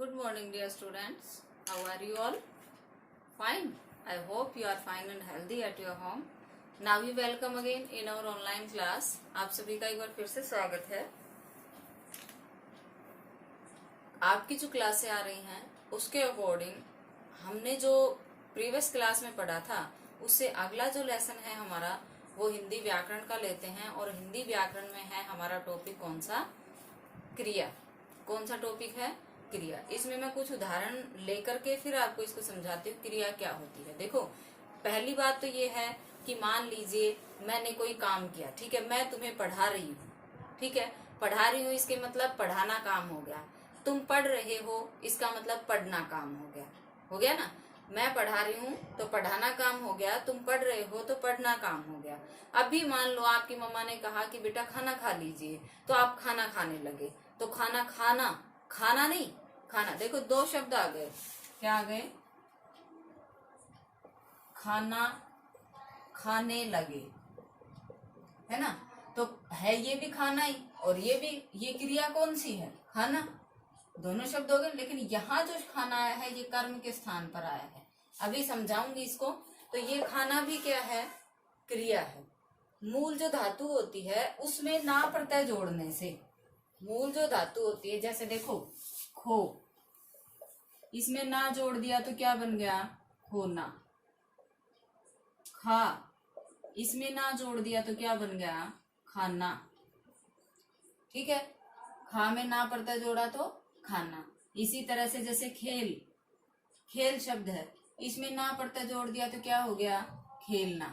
Good morning, dear students. How are you all? Fine. I hope you are fine and healthy at your home. Now we welcome again in our online class. आप सभी का एक बार फिर से स्वागत है। आपकी जो क्लासें आ रही हैं उसके अकॉर्डिंग हमने जो प्रीवियस क्लास में पढ़ा था उससे अगला जो लेसन है हमारा वो हिंदी व्याकरण का लेते हैं। और हिंदी व्याकरण में है हमारा टॉपिक कौन सा? क्रिया। कौन सा टॉपिक है? क्रिया। इसमें मैं कुछ उदाहरण लेकर के फिर आपको इसको समझाती हूँ क्रिया क्या होती है। देखो, पहली बात तो ये है कि मान लीजिए मैंने कोई काम किया, ठीक है, मैं तुम्हें पढ़ा रही हूँ, ठीक है, पढ़ा रही हूँ इसके मतलब पढ़ाना काम हो गया। तुम पढ़ रहे हो इसका मतलब पढ़ना काम हो गया ना। मैं पढ़ा रही हूँ तो पढ़ाना काम हो गया, तुम पढ़ रहे हो तो पढ़ना काम हो गया। अब भी मान लो आपकी मम्मा ने कहा कि बेटा खाना खा लीजिए, तो आप खाना खाने लगे, तो खाना खाना, खाना नहीं खाना। देखो दो शब्द आ गए, क्या आ गए? खाना खाने लगे, है ना। तो है ये भी खाना ही और ये भी, ये क्रिया कौन सी है? खाना। दोनों शब्द हो गए, लेकिन यहाँ जो खाना आया है ये कर्म के स्थान पर आया है। अभी समझाऊंगी इसको। तो ये खाना भी क्या है? क्रिया है। मूल जो धातु होती है उसमें ना प्रत्यय जोड़ने से, मूल जो धातु होती है, जैसे देखो खो, इसमें ना जोड़ दिया तो क्या बन गया? खोना। खा, इसमें ना जोड़ दिया तो क्या बन गया? खाना। ठीक है, खा में ना प्रत्यय जोड़ा तो खाना। इसी तरह से जैसे खेल, खेल शब्द है, इसमें ना प्रत्यय जोड़ दिया तो क्या हो गया? खेलना।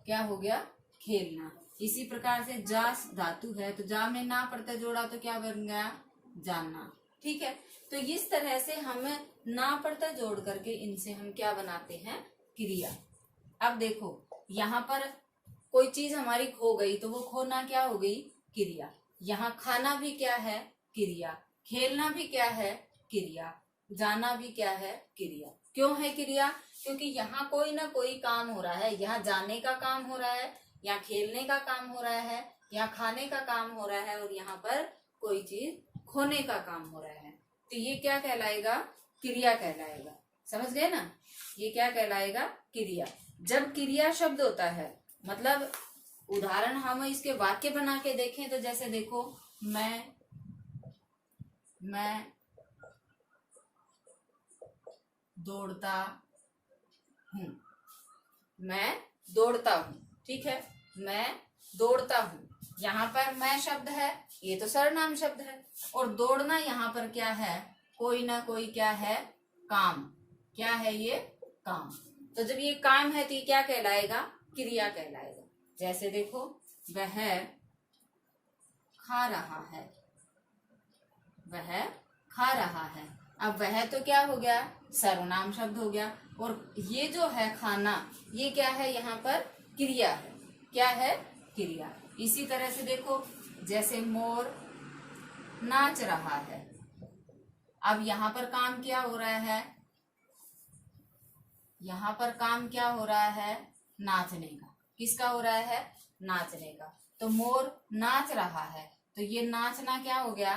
क्या हो गया? खेलना। इसी प्रकार से जा धातु है तो जा में ना प्रत्यय जोड़ा तो क्या बन गया? जानना। ठीक है, तो इस तरह से हम ना प्रत्यय जोड़ करके इनसे हम क्या बनाते हैं? क्रिया। अब देखो यहाँ पर कोई चीज हमारी खो गई तो वो खोना क्या हो गई? क्रिया। यहाँ खाना भी क्या है? क्रिया। खेलना भी क्या है? क्रिया। जाना भी क्या है? क्रिया। क्यों है क्रिया? क्योंकि यहाँ कोई ना कोई काम हो रहा है। यहाँ जाने का काम हो रहा है, यहाँ खेलने का काम हो रहा है, यहाँ खाने का काम हो रहा है, और यहाँ पर कोई चीज खोने का काम हो रहा है। तो ये क्या कहलाएगा? क्रिया कहलाएगा। समझ गए ना? ये क्या कहलाएगा? क्रिया। जब क्रिया शब्द होता है, मतलब उदाहरण हम इसके वाक्य बना के देखें तो जैसे देखो, मैं दौड़ता हूँ, मैं दौड़ता हूँ, ठीक है, मैं दौड़ता हूँ। यहाँ पर मैं शब्द है, ये तो सर्वनाम शब्द है, और दौड़ना यहाँ पर क्या है? कोई ना कोई क्या है? काम। क्या है ये? काम। तो जब ये काम है तो ये क्या कहलाएगा? क्रिया कहलाएगा। जैसे देखो, वह खा रहा है, वह खा रहा है। अब वह तो क्या हो गया? सर्वनाम शब्द हो गया, और ये जो है खाना, ये क्या है? यहाँ पर क्रिया है। क्या है? क्रिया। इसी तरह से देखो, जैसे मोर नाच रहा है। अब यहाँ पर काम क्या हो रहा है? यहाँ पर काम क्या हो रहा है? नाचने का। किसका हो रहा है? नाचने का। तो मोर नाच रहा है, तो ये नाचना क्या हो गया?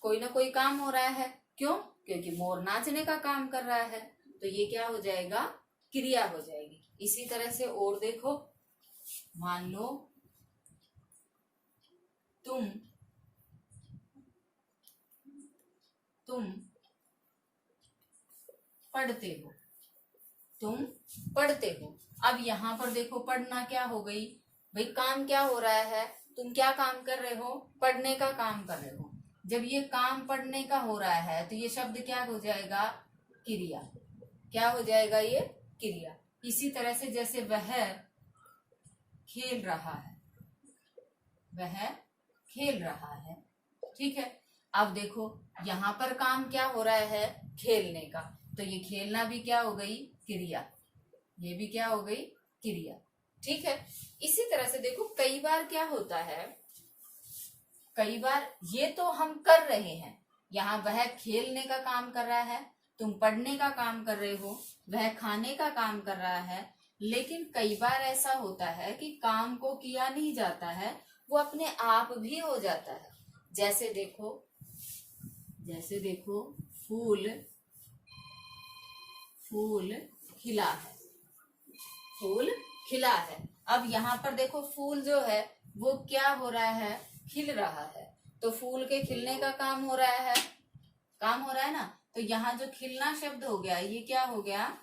कोई ना कोई काम हो रहा है। क्यों? क्योंकि मोर नाचने का काम कर रहा है, तो ये क्या हो जाएगा? क्रिया हो जाएगी। इसी तरह से और देखो, मान लो तुम पढ़ते हो, तुम पढ़ते हो। अब यहाँ पर देखो, पढ़ना क्या हो गई? भाई काम क्या हो रहा है? तुम क्या काम कर रहे हो? पढ़ने का काम कर रहे हो। जब ये काम पढ़ने का हो रहा है तो ये शब्द क्या हो जाएगा? क्रिया। क्या हो जाएगा? ये क्रिया। इसी तरह से जैसे वह खेल रहा है, वह खेल रहा है, ठीक है। अब देखो यहाँ पर काम क्या हो रहा है? खेलने का, तो ये खेलना भी क्या हो गई? क्रिया। ये भी क्या हो गई? क्रिया। ठीक है। इसी तरह से देखो, कई बार क्या होता है, कई बार ये तो हम कर रहे हैं, यहाँ वह खेलने का काम कर रहा है, तुम पढ़ने का काम कर रहे हो, वह खाने का काम कर रहा है, लेकिन कई बार ऐसा होता है कि काम को किया नहीं जाता है, वो अपने आप भी हो जाता है। जैसे देखो फूल फूल खिला है, फूल खिला है। अब यहाँ पर देखो फूल जो है वो क्या हो रहा है, खिल रहा है। तो फूल के खिलने का काम हो रहा है, काम हो रहा है ना। तो यहाँ जो खिलना शब्द हो गया, ये क्या हो गया,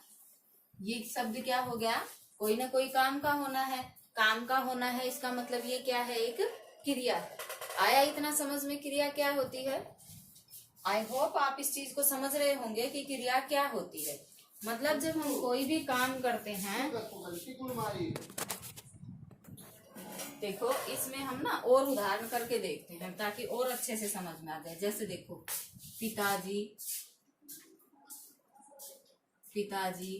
ये शब्द क्या हो गया, कोई ना कोई काम का होना है। काम का होना है इसका मतलब ये क्या है, एक क्रिया है। आया इतना समझ में, क्रिया क्या होती है। आई होप आप इस चीज को समझ रहे होंगे कि क्रिया क्या होती है। मतलब जब हम कोई भी काम करते हैं, देखो इसमें हम ना और उदाहरण करके देखते हैं ताकि और अच्छे से समझ में आ जाए। जैसे देखो पिताजी पिताजी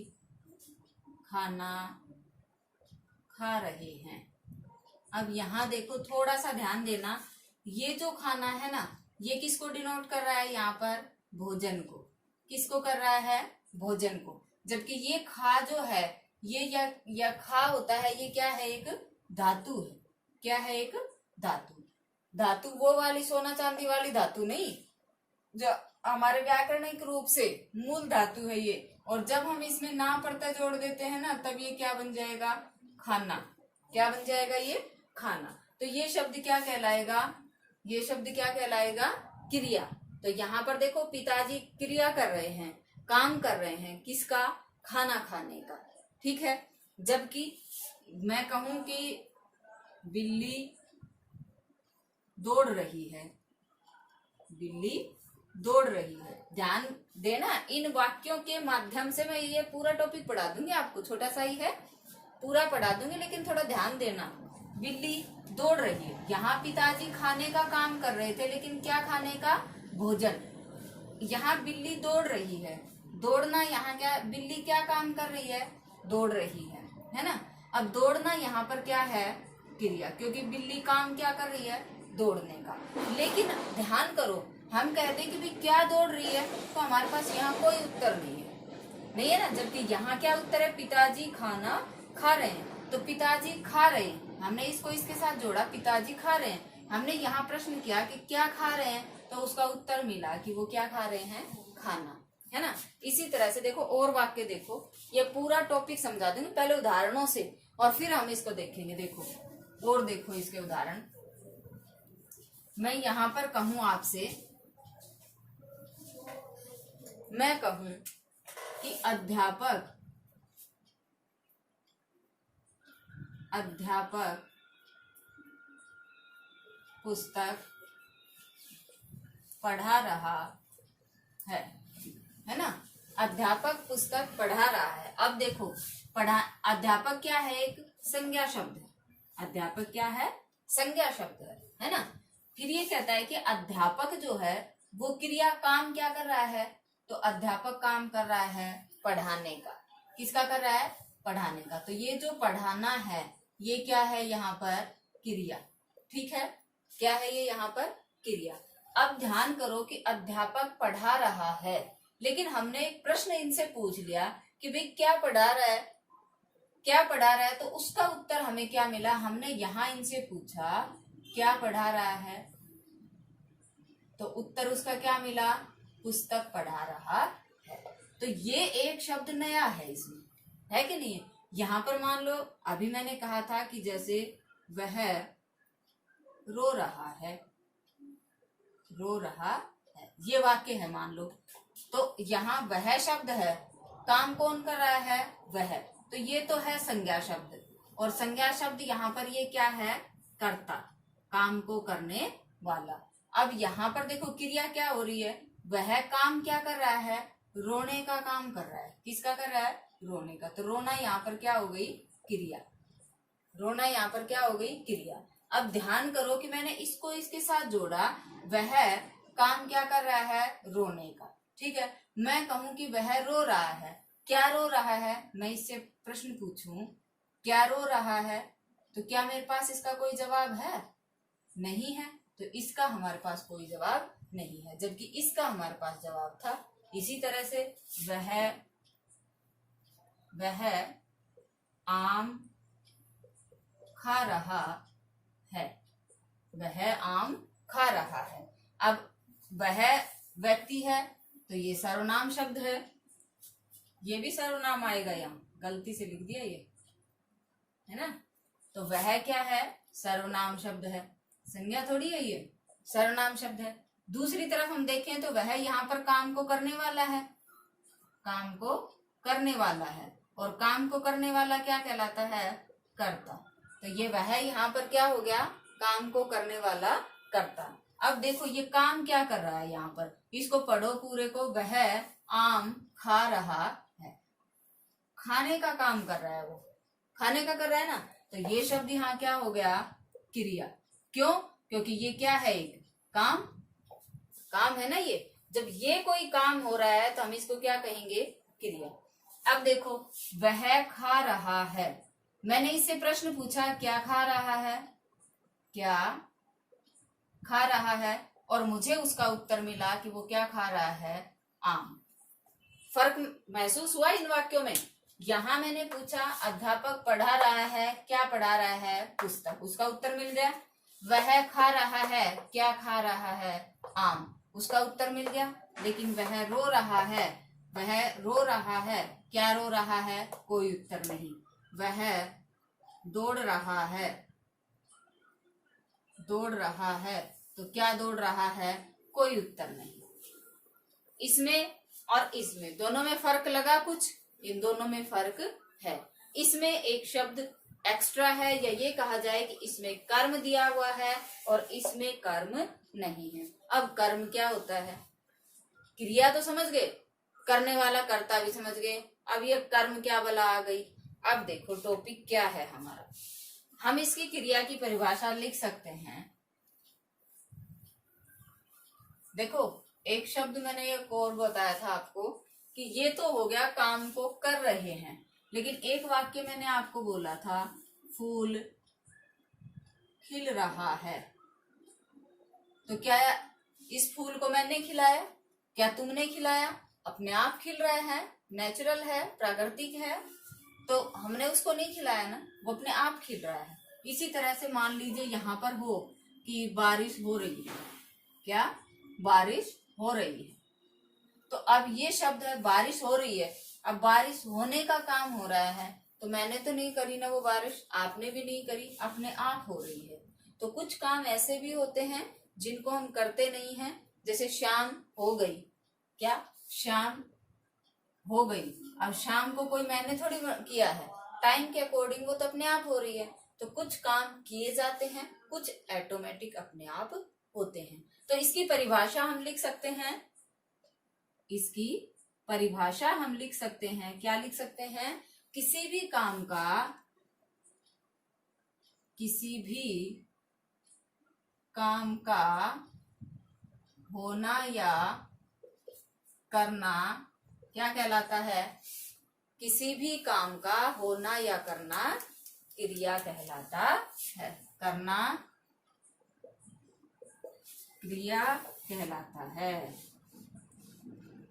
खाना खा रहे हैं। अब यहाँ देखो थोड़ा सा ध्यान देना, ये जो खाना है ना, ये किसको डिनोट कर रहा है, यहाँ पर भोजन को। किसको कर रहा है, भोजन को। जबकि ये खा जो है, ये या खा होता है, ये क्या है, एक धातु है। क्या है, एक धातु। धातु वो वाली सोना चांदी वाली धातु नहीं, जो हमारे व्याकरणिक रूप से मूल धातु है ये। और जब हम इसमें ना प्रत्यय जोड़ देते हैं ना, तब ये क्या बन जाएगा, खाना। क्या बन जाएगा, ये खाना। तो ये शब्द क्या कहलाएगा, ये शब्द क्या कहलाएगा, क्रिया। तो यहाँ पर देखो पिताजी क्रिया कर रहे हैं, काम कर रहे हैं, किसका, खाना खाने का। ठीक है। जबकि मैं कहूं कि बिल्ली दौड़ रही है, बिल्ली दौड़ रही है। ध्यान देना, इन वाक्यों के माध्यम से मैं ये पूरा टॉपिक पढ़ा दूंगी आपको, छोटा सा ही है, पूरा पढ़ा दूंगी, लेकिन थोड़ा ध्यान देना। बिल्ली दौड़ रही है, यहाँ पिताजी खाने का काम कर रहे थे, लेकिन क्या खाने का, भोजन। यहाँ बिल्ली दौड़ रही है, दौड़ना यहाँ क्या, बिल्ली क्या काम कर रही है, दौड़ रही है ना। अब दौड़ना यहाँ पर क्या है, क्रिया, क्योंकि बिल्ली काम क्या कर रही है, दौड़ने का। लेकिन ध्यान करो, हम कहते हैं कि भाई क्या दौड़ रही है, तो हमारे पास यहाँ कोई उत्तर नहीं है ना। जबकि यहाँ क्या उत्तर है, पिताजी खाना खा रहे हैं। तो पिताजी खा रहे हैं, हमने इसको इसके साथ जोड़ा, पिताजी खा रहे हैं। हमने यहाँ प्रश्न किया कि क्या खा रहे हैं, तो उसका उत्तर मिला कि वो क्या खा रहे हैं, खाना, है ना। इसी तरह से देखो और वाक्य देखो, ये पूरा टॉपिक समझा दूंगी पहले उदाहरणों से, और फिर हम इसको देखेंगे। देखो और देखो इसके उदाहरण। मैं यहाँ पर कहूं आपसे, मैं कहूं कि अध्यापक पुस्तक पढ़ा रहा है ना। अध्यापक पुस्तक पढ़ा रहा है। अब देखो अध्यापक क्या है, एक संज्ञा शब्द है। अध्यापक क्या है, संज्ञा शब्द है ना। फिर ये कहता है कि अध्यापक जो है वो क्रिया काम क्या कर रहा है, तो अध्यापक काम कर रहा है पढ़ाने का। किसका कर रहा है, पढ़ाने का। तो ये जो पढ़ाना है ये क्या है, यहाँ पर क्रिया। ठीक है, क्या है ये, यहाँ पर क्रिया। अब ध्यान करो कि अध्यापक पढ़ा रहा है, लेकिन हमने एक प्रश्न इनसे पूछ लिया कि भाई क्या पढ़ा रहा है, क्या पढ़ा रहा है। तो उसका उत्तर हमें क्या मिला, हमने यहाँ इनसे पूछा क्या पढ़ा रहा है, तो उत्तर उसका क्या मिला, पुस्तक पढ़ा रहा है। तो ये एक शब्द नया है इसमें, है कि नहीं। यहाँ पर मान लो अभी मैंने कहा था कि जैसे वह रो रहा है, रो रहा है, ये वाक्य है मान लो। तो यहाँ वह शब्द है, काम कौन कर रहा है, वह। तो ये तो है संज्ञा शब्द, और संज्ञा शब्द यहाँ पर ये क्या है, कर्ता, काम को करने वाला। अब यहाँ पर देखो क्रिया क्या हो रही है, वह काम क्या कर रहा है, रोने का काम कर रहा है। किसका कर रहा है, रोने का। तो रोना यहाँ पर क्या हो गई, क्रिया। रोना यहाँ पर क्या हो गई, क्रिया। अब ध्यान करो कि मैंने इसको इसके साथ जोड़ा, वह काम क्या कर रहा है, रोने का। ठीक है, मैं कहूं कि वह रो रहा है, क्या रो रहा है, मैं इससे प्रश्न पूछूं क्या रो रहा है, तो क्या मेरे पास इसका कोई जवाब है, नहीं है। तो इसका हमारे पास कोई जवाब नहीं है, जबकि इसका हमारे पास जवाब था। इसी तरह से वह आम खा रहा है, वह आम खा रहा है। अब वह व्यक्ति है, तो ये सर्वनाम शब्द है, ये भी सर्वनाम आएगा, यहाँ गलती से लिख दिया ये, है ना। तो वह क्या है, सर्वनाम शब्द है, संज्ञा थोड़ी है, ये सर्वनाम शब्द है। दूसरी तरफ हम देखें तो वह यहाँ पर काम को करने वाला है, काम को करने वाला है, और काम को करने वाला क्या कहलाता है, कर्ता। तो ये वह यहाँ पर क्या हो गया, काम को करने वाला कर्ता। अब देखो ये काम क्या कर रहा है यहाँ पर, इसको पढ़ो पूरे को। वह आम खा रहा है, खाने का काम कर रहा है, वो खाने का कर रहा है ना। तो ये शब्द यहाँ क्या हो गया, क्रिया। क्यों, क्योंकि ये क्या है, एक काम, काम है ना ये। जब ये कोई काम हो रहा है तो हम इसको क्या कहेंगे, क्रिया। अब देखो वह खा रहा है, मैंने इससे प्रश्न पूछा क्या खा रहा है, क्या खा रहा है, और मुझे उसका उत्तर मिला कि वो क्या खा रहा है, आम। फर्क महसूस हुआ इन वाक्यों में। यहाँ मैंने पूछा अध्यापक पढ़ा रहा है, क्या पढ़ा रहा है, पुस्तक, उसका उत्तर मिल गया। वह खा रहा है, क्या खा रहा है, आम, उसका उत्तर मिल गया। लेकिन वह रो रहा है, वह रो रहा है, क्या रो रहा है, कोई उत्तर नहीं। वह दौड़ रहा है, दौड़ रहा है, तो क्या दौड़ रहा है, कोई उत्तर नहीं। इसमें और इसमें दोनों में फर्क लगा कुछ, इन दोनों में फर्क है। इसमें एक शब्द एक्स्ट्रा है, या ये कहा जाए कि इसमें कर्म दिया हुआ है और इसमें कर्म नहीं है। अब कर्म क्या होता है, क्रिया तो समझ गए, करने वाला कर्ता भी समझ गए, अब ये कर्म क्या बला आ गई। अब देखो टॉपिक क्या है हमारा, हम इसकी क्रिया की परिभाषा लिख सकते हैं। देखो एक शब्द मैंने एक और बताया था आपको कि ये तो हो गया काम को कर रहे हैं, लेकिन एक वाक्य मैंने आपको बोला था फूल खिल रहा है। तो क्या इस फूल को मैंने खिलाया, क्या तुमने खिलाया, अपने आप खिल रहा है, नेचुरल है, प्राकृतिक है, तो हमने उसको नहीं खिलाया ना, वो अपने आप खिल रहा है। इसी तरह से मान लीजिए यहाँ पर हो कि बारिश हो रही है, क्या बारिश हो रही है, तो अब ये शब्द है बारिश हो रही है। अब बारिश होने का काम हो रहा है, तो मैंने तो नहीं करी ना वो बारिश, आपने भी नहीं करी, अपने आप हो रही है। तो कुछ काम ऐसे भी होते हैं जिनको हम करते नहीं हैं, जैसे शाम हो गई, क्या शाम हो गई। अब शाम को कोई मैंने थोड़ी किया है, टाइम के अकॉर्डिंग वो तो अपने आप हो रही है। तो कुछ काम किए जाते हैं, कुछ ऑटोमेटिक अपने आप होते हैं। तो इसकी परिभाषा हम लिख सकते हैं, इसकी परिभाषा हम लिख सकते हैं, क्या लिख सकते हैं, किसी भी काम का, किसी भी काम का होना या करना क्या कहलाता है, किसी भी काम का होना या करना क्रिया कहलाता है, करना क्रिया कहलाता है।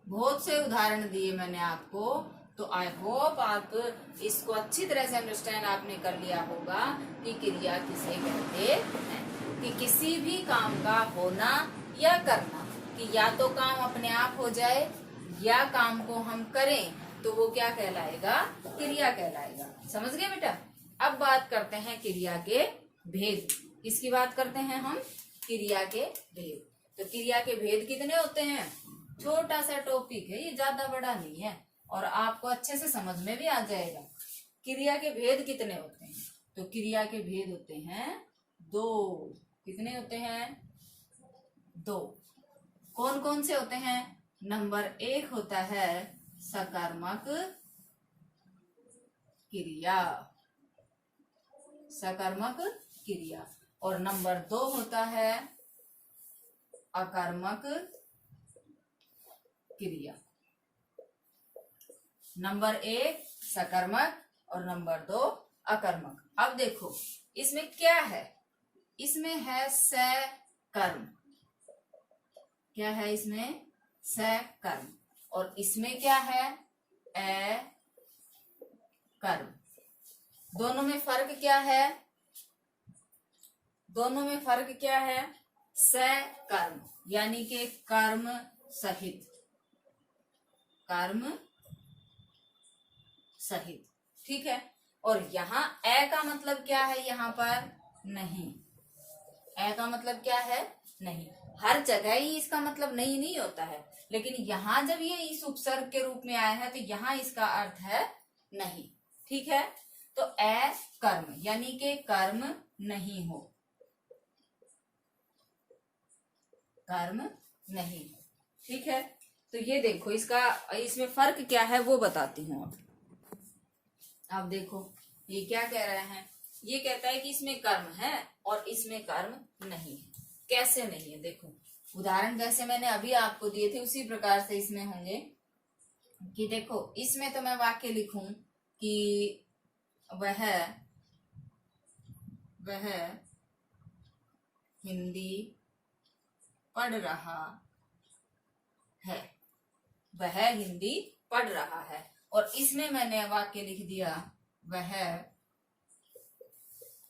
बहुत से उदाहरण दिए मैंने आपको, तो आई होप आप इसको अच्छी तरह से अंडरस्टैंड आपने कर लिया होगा कि क्रिया किसे कहते हैं, कि किसी भी काम का होना या करना, कि या तो काम अपने आप हो जाए या काम को हम करें, तो वो क्या कहलाएगा, क्रिया कहलाएगा। समझ गए बेटा। अब बात करते हैं क्रिया के भेद। किसकी बात करते हैं हम, क्रिया के भेद। तो क्रिया के भेद कितने होते हैं, छोटा सा टॉपिक है ये, ज्यादा बड़ा नहीं है, और आपको अच्छे से समझ में भी आ जाएगा। क्रिया के भेद कितने होते हैं, तो क्रिया के भेद होते हैं दो। कितने होते हैं, दो। कौन कौन से होते हैं, नंबर 1 होता है सकारात्मक क्रिया, सकारात्मक क्रिया, और नंबर 2 होता है आकर्मक क्रिया। नंबर 1 सकर्मक और नंबर 2 अकर्मक। अब देखो इसमें क्या है, इसमें है सकर्म, क्या है इसमें, सकर्म, और इसमें क्या है, अकर्म। दोनों में फर्क क्या है, दोनों में फर्क क्या है, सकर्म यानी कि कर्म सहित, कर्म सहित। ठीक है। और यहाँ ए का मतलब क्या है, यहाँ पर नहीं। ए का मतलब क्या है, नहीं। हर जगह ही इसका मतलब नहीं नहीं होता है, लेकिन यहाँ जब ये इस उपसर्ग के रूप में आया है तो यहाँ इसका अर्थ है नहीं। ठीक है। तो ए कर्म यानी कि कर्म नहीं हो, कर्म नहीं। ठीक है। तो ये देखो इसका, इसमें फर्क क्या है वो बताती हूँ। अब देखो ये क्या कह रहे हैं, ये कहता है कि इसमें कर्म है और इसमें कर्म नहीं है। कैसे नहीं है, देखो उदाहरण जैसे मैंने अभी आपको दिए थे उसी प्रकार से इसमें होंगे। कि देखो इसमें तो मैं वाक्य लिखूं कि वह हिंदी पढ़ रहा है, वह हिंदी पढ़ रहा है। और इसमें मैंने वाक्य लिख दिया वह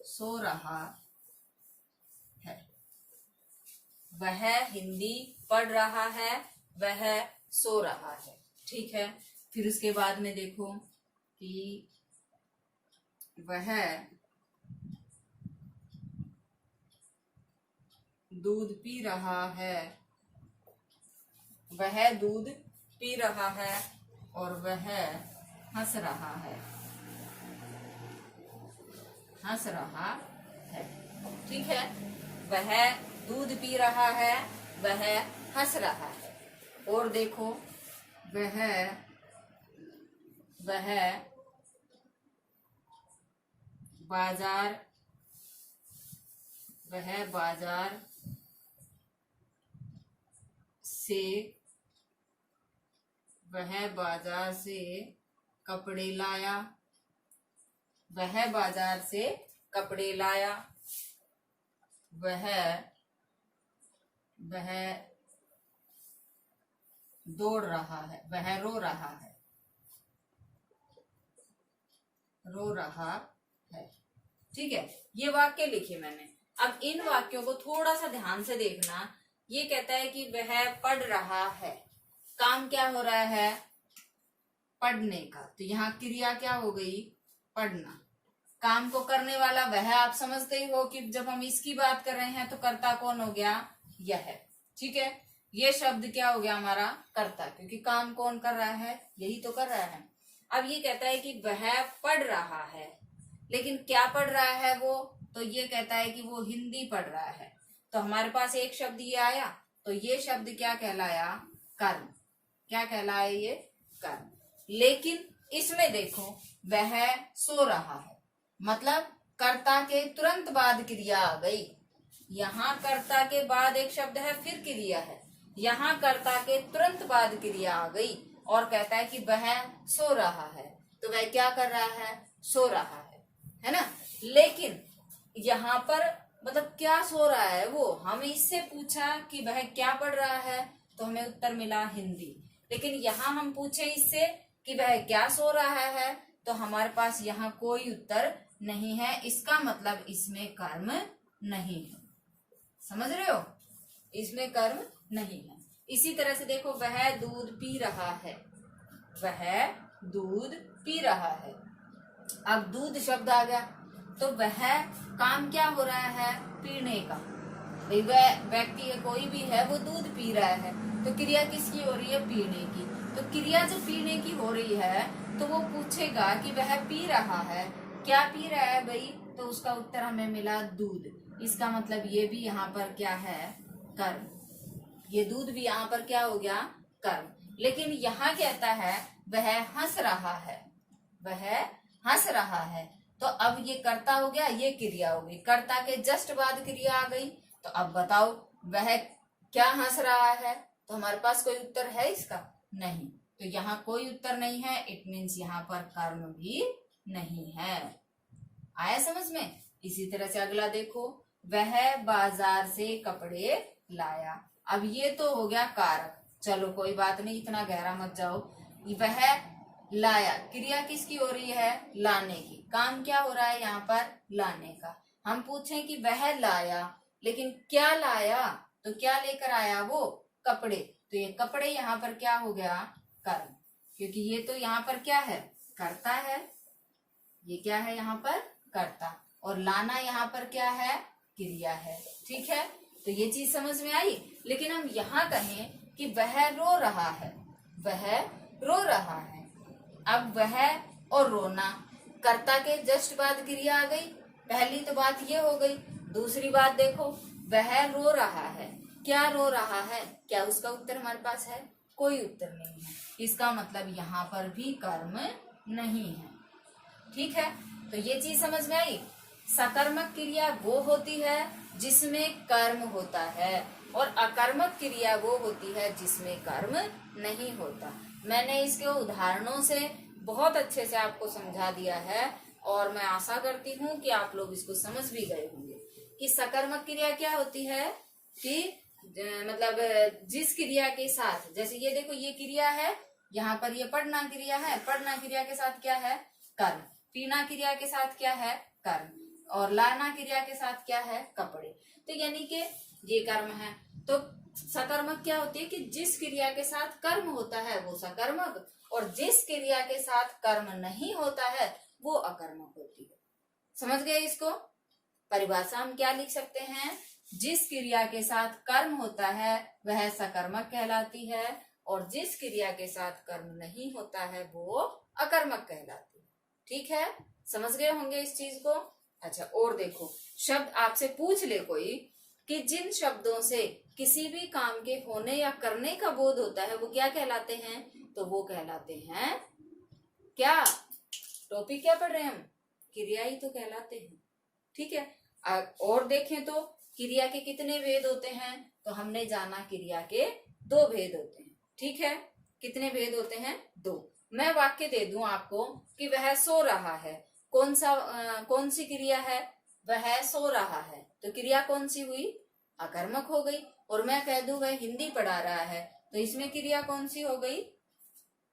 सो रहा है। वह हिंदी पढ़ रहा है, वह सो रहा है। ठीक है। फिर उसके बाद में देखो कि वह दूध पी रहा है, वह दूध पी रहा है और वह हंस रहा है, हंस रहा है। ठीक है। वह दूध पी रहा है, वह हंस रहा है। और देखो वह बाजार, वह बाजार से, वह बाजार से कपड़े लाया, वह बाजार से कपड़े लाया। वह दौड़ रहा है, वह रो रहा है, रो रहा है। ठीक है। ये वाक्य लिखे मैंने। अब इन वाक्यों को थोड़ा सा ध्यान से देखना। ये कहता है कि वह पढ़ रहा है, काम क्या हो रहा है, पढ़ने का। तो यहाँ क्रिया क्या हो गई, पढ़ना। काम को करने वाला वह, आप समझते ही हो कि जब हम इसकी बात कर रहे हैं तो कर्ता कौन हो गया, यह। ठीक है। ये शब्द क्या हो गया हमारा, कर्ता, क्योंकि काम कौन कर रहा है, यही तो कर रहा है। अब ये कहता है कि वह पढ़ रहा है, लेकिन क्या पढ़ रहा है वो, तो ये कहता है कि वो हिंदी पढ़ रहा है। तो हमारे पास एक शब्द ये आया, तो ये शब्द क्या कहलाया, कर्म। क्या कहलाया, ये कर्म। लेकिन इसमें देखो वह सो रहा है, मतलब कर्ता के तुरंत बाद क्रिया आ गई। यहाँ कर्ता के बाद एक शब्द है, फिर क्रिया है। यहाँ कर्ता के तुरंत बाद क्रिया आ गई और कहता है कि वह सो रहा है। तो वह क्या कर रहा है, सो रहा है ना। लेकिन यहाँ पर मतलब क्या सो रहा है वो, हमें इससे पूछा कि वह क्या पढ़ रहा है, तो हमें उत्तर मिला हिंदी। लेकिन यहाँ हम पूछे इससे कि वह क्या सो रहा है, तो हमारे पास यहाँ कोई उत्तर नहीं है। इसका मतलब इसमें कर्म नहीं है। समझ रहे हो, इसमें कर्म नहीं है। इसी तरह से देखो वह दूध पी रहा है, वह दूध पी रहा है। अब दूध शब्द आ गया, तो वह काम क्या हो रहा है, पीने का। भाई वह व्यक्ति कोई भी है वो दूध पी रहा है, तो क्रिया किसकी हो रही है, पीने की। तो क्रिया जो पीने की हो रही है तो वो पूछेगा कि वह पी रहा है, क्या पी रहा है भाई, तो उसका उत्तर हमें मिला दूध। इसका मतलब ये भी यहाँ पर क्या है, कर्म। ये दूध भी यहाँ पर क्या हो गया, कर्म। लेकिन यहाँ कहता है वह हंस रहा है, वह हंस रहा है। तो अब ये कर्ता हो गया, ये क्रिया हो गई। कर्ता के जस्ट बाद क्रिया आ गई। तो अब बताओ वह क्या हंस रहा है, तो हमारे पास कोई उत्तर है इसका, नहीं। तो यहाँ कोई उत्तर नहीं है, इट मीन्स यहाँ पर कर्म भी नहीं है। आया समझ में। इसी तरह से अगला देखो, वह बाजार से कपड़े लाया। अब ये तो हो गया कारक, चलो कोई बात नहीं, इतना गहरा मत जाओ। वह लाया, क्रिया किसकी हो रही है, लाने की। काम क्या हो रहा है यहाँ पर, लाने का। हम पूछें कि वह लाया, लेकिन क्या लाया, तो क्या लेकर आया वो, कपड़े। तो ये कपड़े यहाँ पर क्या हो गया, कर्म। क्योंकि ये तो यहाँ पर क्या है, कर्ता है, ये क्या है यहाँ पर कर्ता, और लाना यहाँ पर क्या है, क्रिया है। ठीक है, तो ये चीज समझ में आई। लेकिन हम यहाँ कहें कि वह रो रहा है, वह रो रहा है, अब वह और रोना, कर्ता के जस्ट बाद क्रिया आ गई। पहली तो बात ये हो गई। दूसरी बात देखो, वह रो रहा है, क्या रो रहा है, क्या उसका उत्तर हमारे पास है, कोई उत्तर नहीं है। इसका मतलब यहाँ पर भी कर्म नहीं है। ठीक है, तो ये चीज समझ में आई। सकर्मक क्रिया वो होती है जिसमें कर्म होता है, और अकर्मक क्रिया वो होती है जिसमें कर्म नहीं होता। मैंने इसके उदाहरणों से बहुत अच्छे से आपको समझा दिया है, और मैं आशा करती हूँ कि आप लोग इसको समझ भी गए होंगे कि सकर्मक क्रिया क्या होती है, कि मतलब जिस क्रिया के साथ, जैसे ये देखो ये क्रिया है, यहाँ पर ये पढ़ना क्रिया है, पढ़ना क्रिया के साथ क्या है, कर्म, पीना क्रिया के साथ क्या है, कर्म, और लाना क्रिया के साथ क्या है, कपड़े। तो यानी कि ये कर्म है। तो सकर्मक क्या होती है कि जिस क्रिया के साथ कर्म होता है वो सकर्मक, और जिस क्रिया के साथ कर्म नहीं होता है वो अकर्मक होती है। समझ गए इसको? परिभाषा हम क्या लिख सकते हैं, जिस क्रिया के साथ कर्म होता है वह सकर्मक कहलाती है, और जिस क्रिया के साथ कर्म नहीं होता है वो अकर्मक कहलाती है। ठीक है, समझ गए होंगे इस चीज को। अच्छा, और देखो, शब्द आपसे पूछ ले कोई कि जिन शब्दों से किसी भी काम के होने या करने का बोध होता है वो क्या कहलाते हैं, तो वो कहलाते हैं क्या, टॉपिक क्या पढ़ रहे हैं हम, क्रिया ही तो कहलाते हैं। ठीक है, और देखें तो क्रिया के कितने भेद होते हैं, तो हमने जाना क्रिया के 2 भेद होते हैं। ठीक है, कितने भेद होते हैं, 2। मैं वाक्य दे दूं आपको कि वह सो रहा है, कौन सी क्रिया है, वह सो रहा है, तो क्रिया कौन सी हुई, अकर्मक हो गई। और मैं कह दूं वह हिंदी पढ़ा रहा है, तो इसमें क्रिया कौन सी हो गई,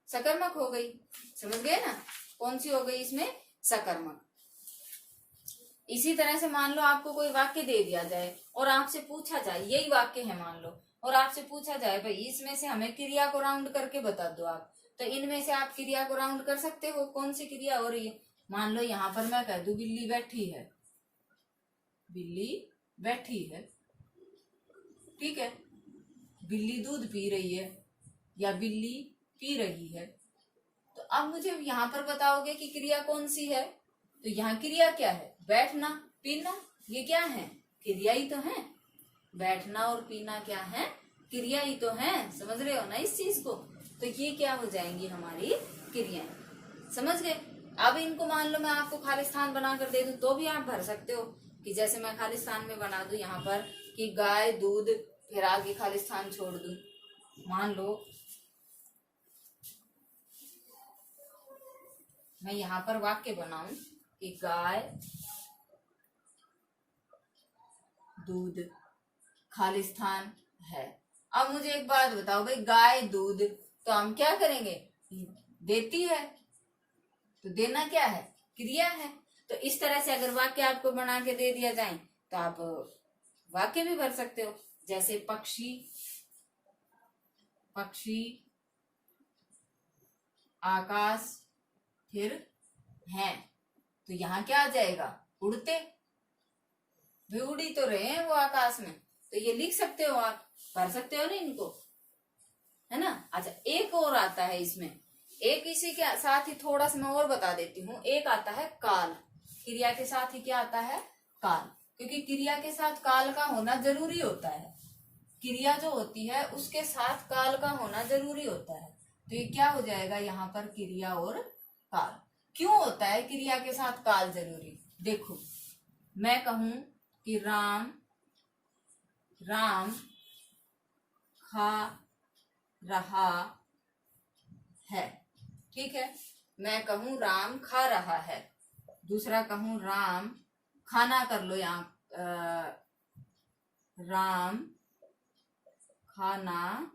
सकर्मक हो गई। समझ गए ना, कौन सी हो गई इसमें, सकर्मक। इसी तरह से मान लो आपको कोई वाक्य दे दिया जाए और आपसे पूछा जाए, यही वाक्य है मान लो, और आपसे पूछा जाए भाई इसमें से हमें क्रिया को राउंड करके बता दो आप, तो इनमें से आप क्रिया को राउंड कर सकते हो, कौन सी क्रिया हो रही है। मान लो यहाँ पर मैं कह दूं बिल्ली बैठी है, बिल्ली बैठी है। ठीक है, बिल्ली दूध पी रही है या बिल्ली पी रही है, तो अब मुझे यहाँ पर बताओगे कि क्रिया कौन सी है, तो यहाँ क्रिया क्या है, बैठना पीना, ये क्या है, क्रिया ही तो है। बैठना और पीना क्या है, क्रिया ही तो है। समझ रहे हो ना इस चीज को, तो ये क्या हो जाएंगी हमारी क्रियाएं। समझ गए। अब इनको मान लो मैं आपको खालिस्तान बनाकर दे दूं तो भी आप भर सकते हो, कि जैसे मैं खालिस्तान में बना दूं यहाँ पर कि गाय दूध, फिर आगे खालिस्तान छोड़ दूं। मान लो मैं यहाँ पर वाक्य बनाऊं कि गाय दूध खालिस्तान है। अब मुझे एक बात बताओ भाई, गाय दूध तो हम क्या करेंगे, देती है, तो देना क्या है, क्रिया है। तो इस तरह से अगर वाक्य आपको बना के दे दिया जाए तो आप वाक्य भी भर सकते हो, जैसे पक्षी, पक्षी आकाश फिर हैं, तो यहाँ क्या आ जाएगा, उड़ते, वे उड़ी तो रहे हैं वो आकाश में, तो ये लिख सकते हो आप, पढ़ सकते हो ना इनको, है ना। अच्छा, एक और आता है इसमें, एक इसी के साथ ही थोड़ा सा मैं और बता देती हूँ। एक आता है काल, क्रिया के साथ ही क्या आता है, काल, क्योंकि क्रिया के साथ काल का होना जरूरी होता है। क्रिया जो होती है उसके साथ काल का होना जरूरी होता है, तो ये क्या हो जाएगा यहाँ पर, क्रिया और काल। क्यों होता है क्रिया के साथ काल जरूरी, देखो मैं कहूं कि राम राम खा रहा है, ठीक है, मैं कहूं राम खा रहा है, दूसरा कहूं राम, खाना कर लो यहाँ, राम खाना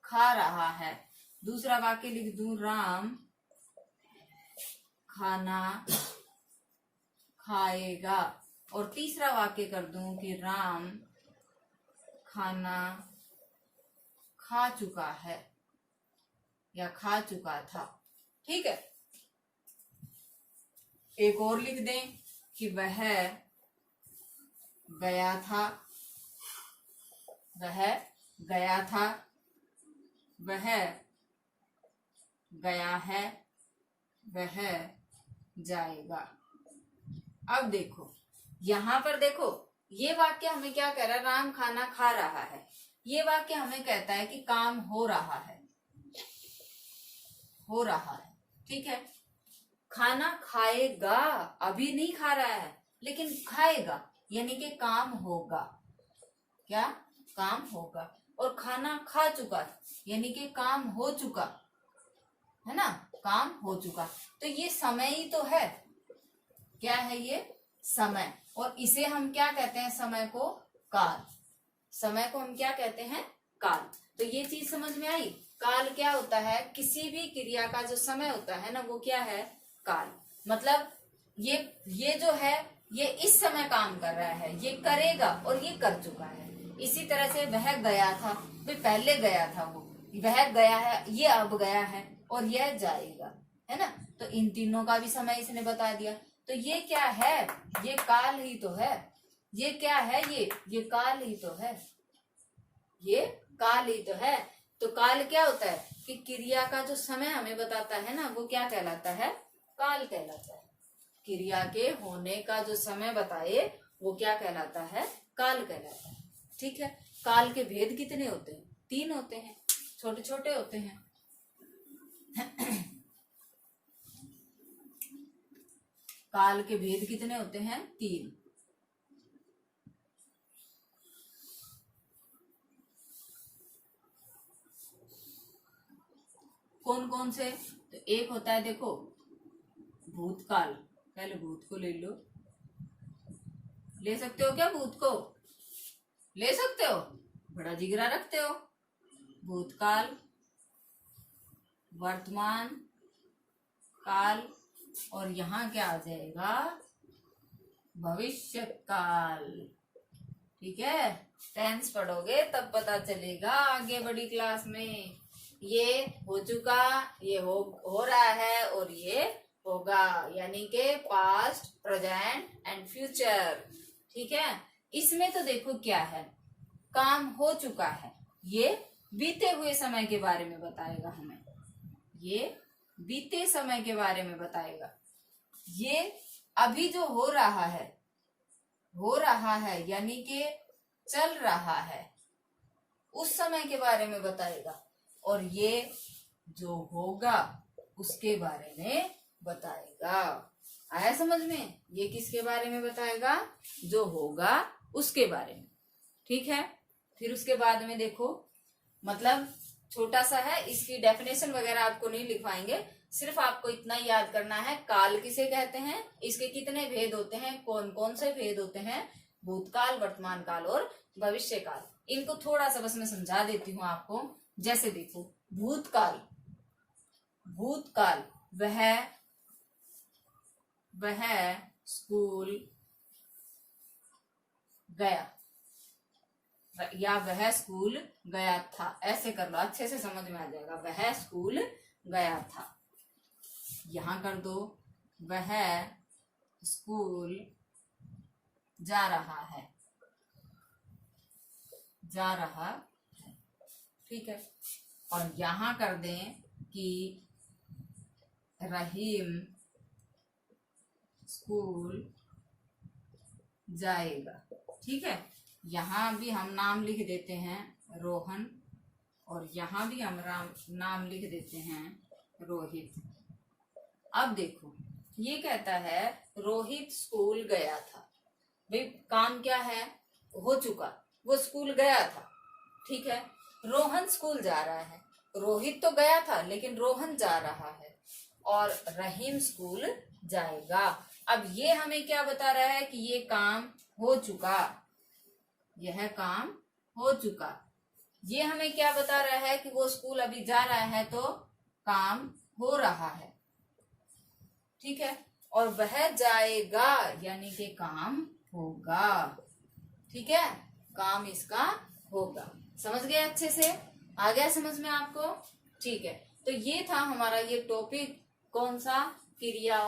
खा रहा है, दूसरा वाक्य लिख दूं राम खाना खाएगा, और तीसरा वाक्य कर दूं कि राम खाना खा चुका है। या खा चुका था। ठीक है, एक और लिख दें कि वह गया था, वह गया था, वह गया है, वह जाएगा। अब देखो यहां पर देखो, ये वाक्य हमें क्या कह रहा है, राम खाना खा रहा है। ये वाक्य हमें कहता है कि काम हो रहा है, हो रहा है। ठीक है, खाना खाएगा, अभी नहीं खा रहा है लेकिन खाएगा, यानी कि काम होगा। क्या? काम होगा। और खाना खा चुका, यानी कि काम हो चुका है ना, काम हो चुका। तो ये समय ही तो है। क्या है ये? समय। और इसे हम क्या कहते हैं? समय को काल। समय को हम क्या कहते हैं? काल। तो ये चीज समझ में आई। काल क्या होता है? किसी भी क्रिया का जो समय होता है ना, वो क्या है? काल। मतलब ये जो है, ये इस समय काम कर रहा है, ये करेगा और ये कर चुका है। इसी तरह से वह गया था, वे पहले गया था, वो वह गया है, ये अब गया है और यह जाएगा, है ना। तो इन तीनों का भी समय इसने बता दिया। तो ये क्या है? ये काल ही तो है। ये क्या है? ये काल ही तो है। ये काल ही तो है। तो काल क्या होता है कि क्रिया का जो समय हमें बताता है ना, वो क्या कहलाता है? काल कहलाता है। क्रिया के होने का जो समय बताए वो क्या कहलाता है? काल कहलाता है। ठीक है, काल के भेद कितने होते हैं? 3 होते हैं, छोटे छोटे होते हैं। काल के भेद कितने होते हैं? 3। कौन कौन से? तो एक होता है, देखो, भूतकाल। पहले भूत को ले लो। ले सकते हो क्या? भूत को ले सकते हो? बड़ा जिगरा रखते हो। भूतकाल, वर्तमान काल, और यहाँ क्या आ जाएगा? भविष्य काल। ठीक है, टेंस पढ़ोगे तब पता चलेगा आगे बड़ी क्लास में। ये हो चुका, ये हो रहा है और ये होगा, यानी के पास्ट, प्रेजेंट एंड फ्यूचर। ठीक है, इसमें तो देखो क्या है, काम हो चुका है, ये बीते हुए समय के बारे में बताएगा हमें। ये बीते समय के बारे में बताएगा। ये अभी जो हो रहा है, हो रहा है यानी कि चल रहा है, उस समय के बारे में बताएगा। और ये जो होगा उसके बारे में बताएगा। आया समझ में? ये किसके बारे में बताएगा? जो होगा उसके बारे में। ठीक है, फिर उसके बाद में देखो, मतलब छोटा सा है, इसकी डेफिनेशन वगैरह आपको नहीं लिखवाएंगे, सिर्फ आपको इतना याद करना है, काल किसे कहते हैं, इसके कितने भेद होते हैं, कौन कौन से भेद होते हैं, भूतकाल, वर्तमान काल और भविष्य काल। इनको थोड़ा सा बस मैं समझा देती हूँ आपको। जैसे देखो, भूतकाल, भूतकाल वह स्कूल गया, या वह स्कूल गया था। ऐसे कर लो, अच्छे से समझ में आ जाएगा। वह स्कूल गया था। यहां कर दो, वह स्कूल जा रहा है, जा रहा है। ठीक है, और यहां कर दें कि रहीम स्कूल जाएगा। ठीक है, यहाँ भी हम नाम लिख देते हैं रोहन, और यहाँ भी हम नाम लिख देते हैं रोहित। अब देखो, ये कहता है रोहित स्कूल गया था। भाई काम क्या है? हो चुका, वो स्कूल गया था। ठीक है, रोहन स्कूल जा रहा है। रोहित तो गया था लेकिन रोहन जा रहा है, और रहीम स्कूल जाएगा। अब ये हमें क्या बता रहा है कि ये काम हो चुका, यह काम हो चुका। ये हमें क्या बता रहा है कि वो स्कूल अभी जा रहा है, तो काम हो रहा है। ठीक है, और वह जाएगा यानी कि काम होगा। ठीक है, काम इसका होगा। समझ गए अच्छे से? आ गया समझ में आपको? ठीक है, तो ये था हमारा ये टॉपिक, कौन सा, क्रिया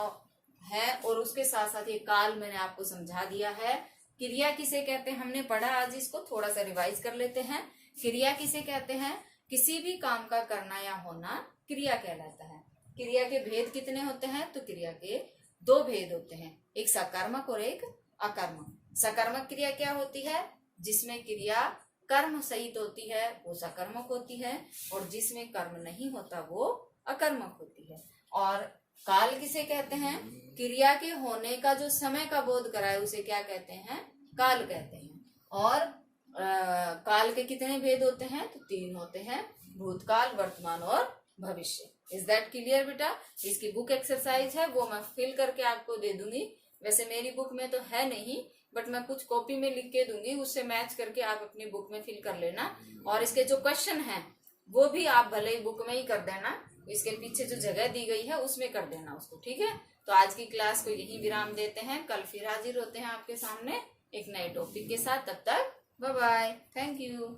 है, और उसके साथ साथ ये काल मैंने आपको समझा दिया है। क्रिया किसे कहते हैं हमने पढ़ा, आज इसको थोड़ा सा रिवाइज कर लेते हैं। क्रिया किसे कहते हैं, किसी भी काम का करना या होना क्रिया कहलाता है। क्रिया के भेद कितने होते हैं, तो क्रिया के दो भेद होते हैं, एक सकारात्मक और एक अकर्मक। सकारात्मक क्रिया क्या होती है, जिसमें क्रिया कर्म सहित होती है वो सकारात्मक होती है, और जिसमें कर्म नहीं होता वो अकर्मक होती है। और काल किसे कहते हैं, क्रिया के होने का जो समय का बोध कराए उसे क्या कहते हैं, काल कहते हैं। और काल के कितने भेद होते हैं, तो 3 होते हैं, भूतकाल, वर्तमान और भविष्य। इज दैट क्लियर बेटा। इसकी बुक एक्सरसाइज है, वो मैं फिल करके आपको दे दूंगी। वैसे मेरी बुक में तो है नहीं, बट मैं कुछ कॉपी में लिख के दूंगी, उससे मैच करके आप अपनी बुक में फिल कर लेना। और इसके जो क्वेश्चन हैं वो भी आप भले ही बुक में ही कर देना, इसके पीछे जो जगह दी गई है उसमें कर देना उसको, ठीक है। तो आज की क्लास को यही विराम देते हैं, कल फिर हाजिर होते हैं आपके सामने एक नए टॉपिक के साथ। तब तक बाय बाय, थैंक यू।